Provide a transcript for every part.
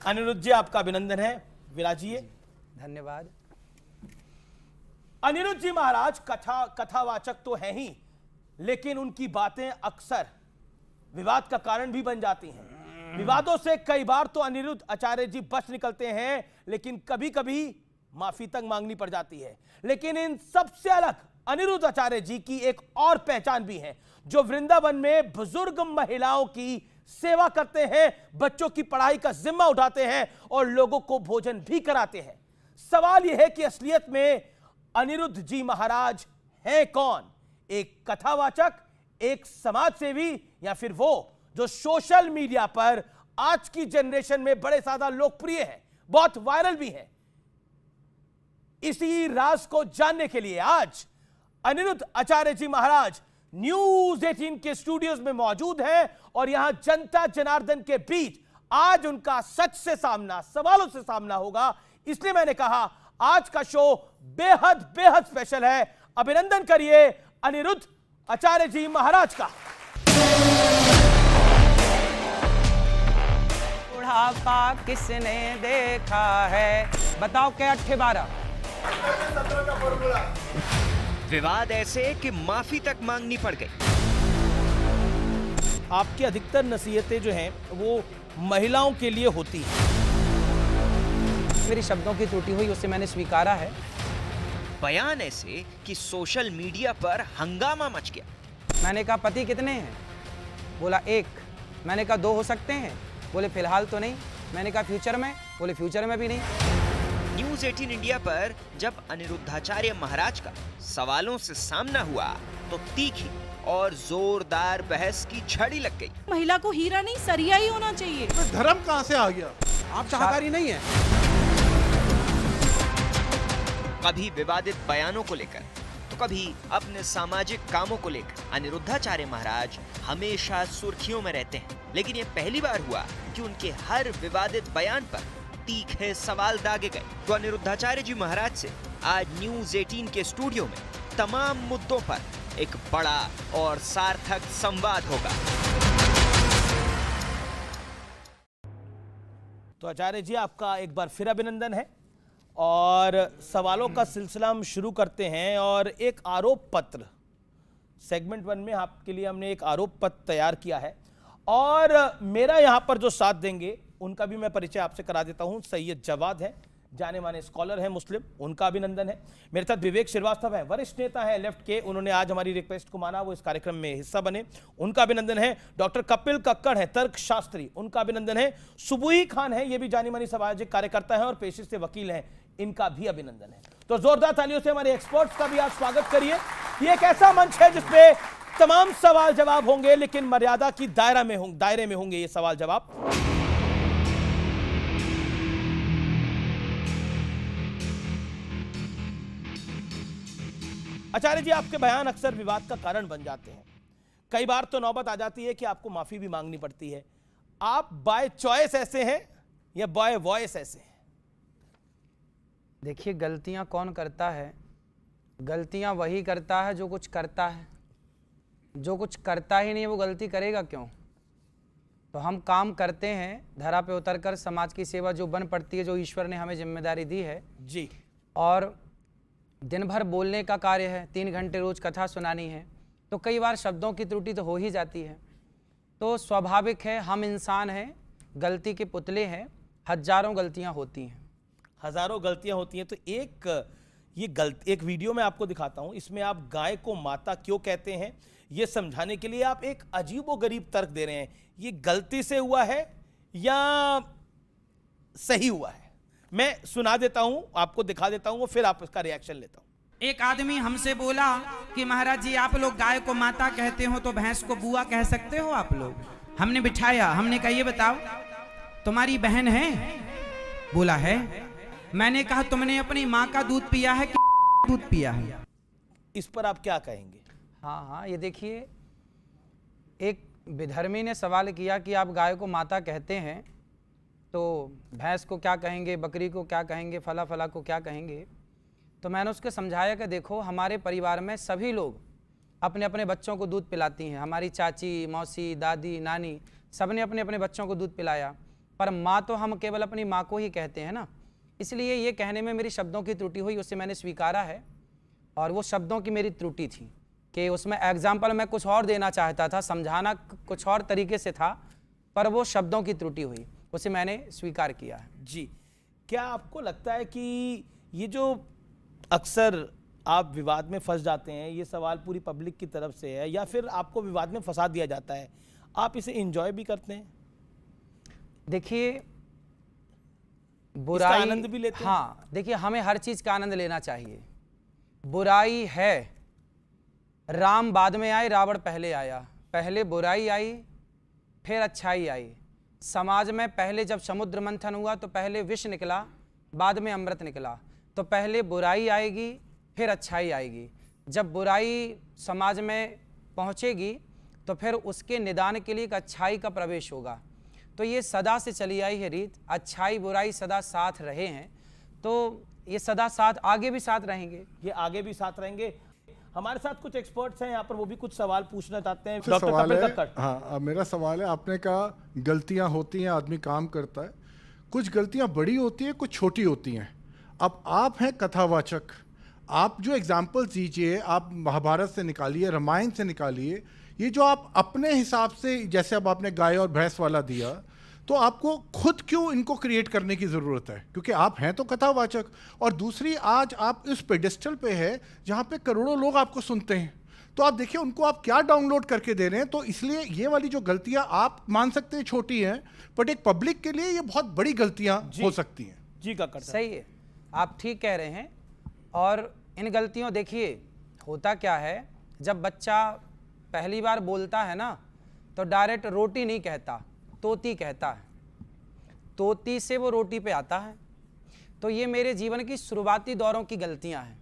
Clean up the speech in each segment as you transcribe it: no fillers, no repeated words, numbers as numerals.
अनिरुद्ध जी, आपका अभिनंदन है, विराजिए। धन्यवाद। अनिरुद्ध जी महाराज कथावाचक तो हैं ही, लेकिन उनकी बातें अक्सर विवाद का कारण भी बन जाती हैं। विवादों से कई बार तो अनिरुद्ध आचार्य जी बच निकलते हैं, लेकिन कभी कभी माफी तक मांगनी पड़ जाती है। लेकिन इन सबसे अलग अनिरुद्ध आचार्य जी की एक और पहचान भी है, जो वृंदावन में बुजुर्ग महिलाओं की सेवा करते हैं, बच्चों की पढ़ाई का जिम्मा उठाते हैं और लोगों को भोजन भी कराते हैं। सवाल यह है कि असलियत में अनिरुद्ध जी महाराज हैं कौन? एक कथावाचक, एक समाज सेवी, या फिर वो जो सोशल मीडिया पर आज की जनरेशन में बड़े ज्यादा लोकप्रिय है, बहुत वायरल भी है? इसी राज को जानने के लिए आज अनिरुद्ध आचार्य जी महाराज न्यूज 18 के स्टूडियोज में मौजूद हैं और यहां जनता जनार्दन के बीच आज उनका सच से सामना, सवालों से सामना होगा। इसलिए मैंने कहा आज का शो बेहद बेहद स्पेशल है। अभिनंदन करिए अनिरुद्ध आचार्य जी महाराज का। बुढ़ापा किसने देखा है, बताओ क्या 8-12। विवाद ऐसे कि माफी तक मांगनी पड़ गई। आपकी अधिकतर नसीहतें जो हैं वो महिलाओं के लिए होती हैं। मेरी शब्दों की त्रुटि हुई, उसे मैंने स्वीकारा है। बयान ऐसे कि सोशल मीडिया पर हंगामा मच गया। मैंने कहा पति कितने हैं? बोला 1। मैंने कहा 2 हो सकते हैं? बोले फिलहाल तो नहीं। मैंने कहा फ्यूचर में? बोले फ्यूचर में भी नहीं। न्यूज 18 इंडिया पर जब अनिरुद्धाचार्य महाराज का सवालों से सामना हुआ तो तीखी और जोरदार बहस की झड़ी लग गई। महिला को हीरा नहीं सरिया ही होना चाहिए। तो धर्म कहाँ से आ गया? आप शाकाहारी नहीं है? कभी विवादित बयानों को लेकर तो कभी अपने सामाजिक कामों को लेकर अनिरुद्धाचार्य महाराज हमेशा सुर्खियों में रहते हैं। लेकिन ये पहली बार हुआ कि उनके हर विवादित बयान पर तीखे सवाल दागे गए। तो अनिरुद्धाचार्य जी महाराज से आज न्यूज 18 के स्टूडियो में तमाम मुद्दों पर एक बड़ा और सार्थक संवाद होगा। तो आचार्य जी, आपका एक बार फिर अभिनंदन है और सवालों का सिलसिला हम शुरू करते हैं। और एक आरोप पत्र सेगमेंट 1 में आपके लिए हमने एक आरोप पत्र तैयार किया है और मेरा यहां पर जो साथ देंगे उनका भी मैं परिचय आपसे करा देता हूं। सैयद जवाद है, जाने माने स्कॉलर है मुस्लिम, उनका अभिनंदन है। मेरे साथ विवेक श्रीवास्तव है, वरिष्ठ नेता है लेफ्ट के, उन्होंने आज हमारी रिक्वेस्ट को माना, वो इस कार्यक्रम में हिस्सा बने, उनका अभिनंदन है। डॉक्टर कपिल कक्कड़ है, तर्कशास्त्री, उनका अभिनंदन है। सुबुही खान है, ये भी जानी मानी सामाजिक कार्यकर्ता है और पेशे से वकील हैं, इनका भी अभिनंदन है। तो जोरदार तालियों से हमारे एक्सपर्ट्स का भी आप स्वागत करिए। ये एक ऐसा मंच है जिसपे तमाम सवाल जवाब होंगे, लेकिन मर्यादा की दायरे में होंगे ये सवाल जवाब। आचार्य जी, आपके बयान अक्सर विवाद का कारण बन जाते हैं। कई बार तो नौबत आ जाती है कि आपको माफी भी मांगनी पड़ती है। आप बाय चॉइस ऐसे हैं या बाय वॉइस ऐसे हैं? देखिए, गलतियां कौन करता है? गलतियां वही करता है जो कुछ करता है। जो कुछ करता ही नहीं वो गलती करेगा क्यों? तो हम काम करते हैं धरा पे उतरकर, समाज की सेवा जो बन पड़ती है, जो ईश्वर ने हमें जिम्मेदारी दी है जी। और दिन भर बोलने का कार्य है, 3 घंटे रोज कथा सुनानी है, तो कई बार शब्दों की त्रुटि तो हो ही जाती है। तो स्वाभाविक है, हम इंसान हैं, गलती के पुतले हैं, हजारों गलतियां होती हैं। हजारों गलतियां होती हैं। तो एक वीडियो मैं आपको दिखाता हूं, इसमें आप गाय को माता क्यों कहते हैं ये समझाने के लिए आप एक अजीबोगरीब तर्क दे रहे हैं। ये गलती से हुआ है या सही हुआ है? मैं सुना देता हूं, आपको दिखा देता हूं, फिर आप इसका रिएक्शन लेता हूं। एक आदमी हमसे बोला कि महाराज जी, आप लोग गाय को माता कहते हो तो भैंस को बुआ कह सकते हो आप लोग? हमने बिठाया, हमने कहा ये बताओ तुम्हारी बहन है? बोला है। मैंने कहा तुमने अपनी माँ का दूध पिया है कि दूध पिया है? इस पर आप क्या कहेंगे? हाँ, ये देखिए, एक विधर्मी ने सवाल किया कि आप गाय को माता कहते हैं तो भैंस को क्या कहेंगे, बकरी को क्या कहेंगे, फला फला को क्या कहेंगे? तो मैंने उसको समझाया कि देखो, हमारे परिवार में सभी लोग अपने अपने बच्चों को दूध पिलाती हैं। हमारी चाची, मौसी, दादी, नानी, सब ने अपने अपने बच्चों को दूध पिलाया। पर माँ तो हम केवल अपनी माँ को ही कहते हैं ना, इसलिए ये कहने में मेरी शब्दों की त्रुटि हुई, उसे मैंने स्वीकारा है। और वो शब्दों की मेरी त्रुटि थी कि उसमें एग्जाम्पल मैं कुछ और देना चाहता था, समझाना कुछ और तरीके से था, पर वो शब्दों की त्रुटि हुई, उसे मैंने स्वीकार किया है। जी, क्या आपको लगता है कि ये जो अक्सर आप विवाद में फंस जाते हैं, ये सवाल पूरी पब्लिक की तरफ से है या फिर आपको विवाद में फंसा दिया जाता है, आप इसे एंजॉय भी करते हैं? देखिए, बुराई आनंद भी लेते हैं? हाँ, देखिए हमें हर चीज का आनंद लेना चाहिए। बुराई है, राम बाद में आए, रावण पहले आया, पहले बुराई आई फिर अच्छाई आई। समाज में पहले जब समुद्र मंथन हुआ तो पहले विष निकला, बाद में अमृत निकला। तो पहले बुराई आएगी फिर अच्छाई आएगी। जब बुराई समाज में पहुंचेगी तो फिर उसके निदान के लिए एक अच्छाई का प्रवेश होगा। तो ये सदा से चली आई है रीत, अच्छाई बुराई सदा साथ रहे हैं, तो ये सदा साथ आगे भी साथ रहेंगे। ये आगे भी साथ रहेंगे। हमारे साथ कुछ एक्सपर्ट्स हैं यहाँ पर, वो भी कुछ सवाल पूछना चाहते हैं। डॉक्टर सवाल कपिल है, कक्कड़। हाँ, अब मेरा सवाल है, आपने कहा गलतियां होती हैं, आदमी काम करता है, कुछ गलतियां बड़ी होती हैं, कुछ छोटी होती हैं। अब आप हैं कथावाचक, आप जो एग्जाम्पल्स दीजिए, आप महाभारत से निकालिए, रामायण से निकालिए, ये जो आप अपने हिसाब से, जैसे अब आपने गाय और भैंस वाला दिया, तो आपको खुद क्यों इनको क्रिएट करने की ज़रूरत है? क्योंकि आप हैं तो कथावाचक, और दूसरी, आज आप इस पेडिस्टल पे है जहाँ पे करोड़ों लोग आपको सुनते हैं, तो आप देखिए उनको आप क्या डाउनलोड करके दे रहे हैं। तो इसलिए ये वाली जो गलतियाँ आप मान सकते हैं छोटी हैं, बट एक पब्लिक के लिए ये बहुत बड़ी गलतियाँ हो सकती हैं। जी कक्कड़ साहब। सही है, आप ठीक कह रहे हैं। और इन गलतियों, देखिए होता क्या है, जब बच्चा पहली बार बोलता है ना, तो डायरेक्ट रोटी नहीं कहता, तोती कहता है, तोती से वो रोटी पे आता है। तो ये मेरे जीवन की शुरुआती दौरों की गलतियां हैं,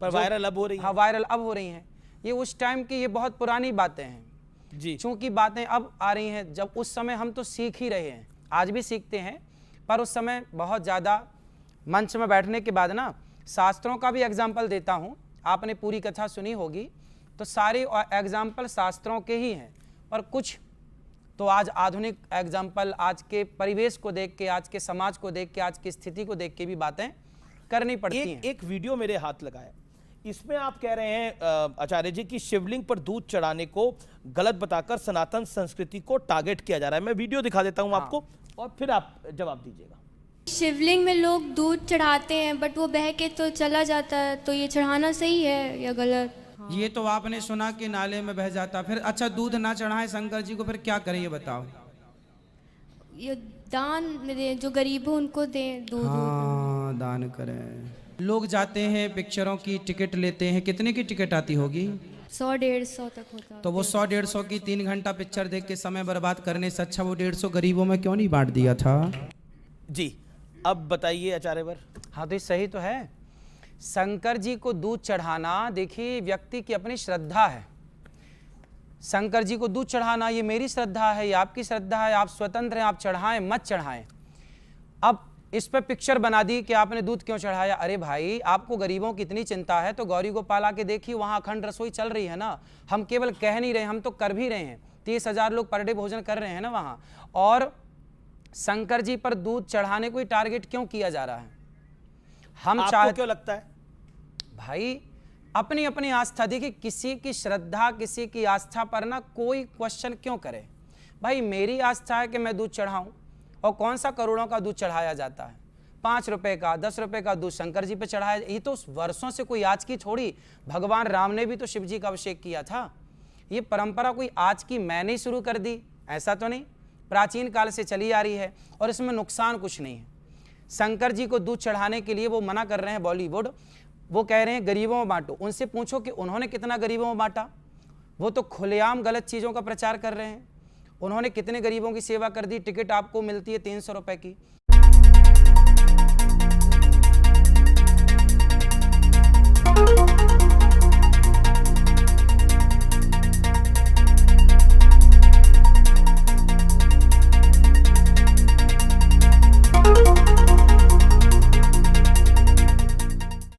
पर वायरल अब हो रही है। हाँ, वायरल अब हो रही हैं। ये उस टाइम की, ये बहुत पुरानी बातें हैं जी। चूंकि बातें अब आ रही हैं, जब उस समय हम तो सीख ही रहे हैं, आज भी सीखते हैं, पर उस समय बहुत ज़्यादा मंच में बैठने के बाद ना, शास्त्रों का भी एग्जाम्पल देता हूँ। आपने पूरी कथा सुनी होगी, तो सारे एग्जाम्पल शास्त्रों के ही हैं, और कुछ तो आज आधुनिक एग्जाम्पल, आज के परिवेश को देख के, आज के समाज को देख के, आज की स्थिति को देख के भी बातें करनी पड़ती हैं। एक वीडियो मेरे हाथ लगा है, इसमें आप कह रहे हैं आचार्य जी कि शिवलिंग पर दूध चढ़ाने को गलत बताकर सनातन संस्कृति को टारगेट किया जा रहा है। मैं वीडियो दिखा देता हूं आपको, और फिर आप जवाब दीजिएगा। शिवलिंग में लोग दूध चढ़ाते हैं, बट वो बह के तो चला जाता है, तो ये चढ़ाना सही है या गलत? ये तो आपने सुना कि नाले में बह जाता, फिर अच्छा दूध ना चढ़ाएं शंकर जी को, फिर क्या करें ये बताओ। ये दान में दें, जो गरीब हो उनको दें दूध। हाँ, दान करें। लोग जाते हैं, पिक्चरों की टिकट लेते हैं, कितने की टिकट आती होगी? 100-150 तक होता। तो वो 100-150 की 3 घंटा पिक्चर देख के समय बर्बाद करने से अच्छा वो 150 गरीबों में क्यों नहीं बांट दिया था? जी, अब बताइए आचार्यवर। हाँ, तो ये सही तो है। शंकर जी को दूध चढ़ाना, देखिए व्यक्ति की अपनी श्रद्धा है। शंकर जी को दूध चढ़ाना ये मेरी श्रद्धा है, ये आपकी श्रद्धा है, आप स्वतंत्र हैं, आप चढ़ाएं मत चढ़ाएं। अब इस पर पिक्चर बना दी कि आपने दूध क्यों चढ़ाया। अरे भाई, आपको गरीबों की इतनी चिंता है तो गौरी गोपाल आके देखिए, वहाँ अखंड रसोई चल रही है ना। हम केवल कह नहीं रहे, हम तो कर भी रहे हैं। 30,000 लोग पर डे भोजन कर रहे हैं ना वहाँ। और शंकर जी पर दूध चढ़ाने को ही टारगेट क्यों किया जा रहा है? हम आपको क्यों लगता है? भाई, अपनी अपनी आस्था, देखिए किसी की श्रद्धा, किसी की आस्था पर ना कोई क्वेश्चन क्यों करे। भाई, मेरी आस्था है कि मैं दूध चढ़ाऊं, और कौन सा करोड़ों का दूध चढ़ाया जाता है? 5 रुपए का, 10 रुपए का दूध शंकर जी पे चढ़ाया। ये तो वर्षों से, कोई आज की थोड़ी, भगवान राम ने भी तो शिव जी का अभिषेक किया था। ये परंपरा कोई आज की मैंने ही शुरू कर दी, ऐसा तो नहीं, प्राचीन काल से चली आ रही है, और इसमें नुकसान कुछ नहीं है। शंकर जी को दूध चढ़ाने के लिए वो मना कर रहे हैं बॉलीवुड, वो कह रहे हैं गरीबों में बांटो। उनसे पूछो कि उन्होंने कितना गरीबों में बांटा। वो तो खुलेआम गलत चीज़ों का प्रचार कर रहे हैं। उन्होंने कितने गरीबों की सेवा कर दी। टिकट आपको मिलती है 300 रुपए की।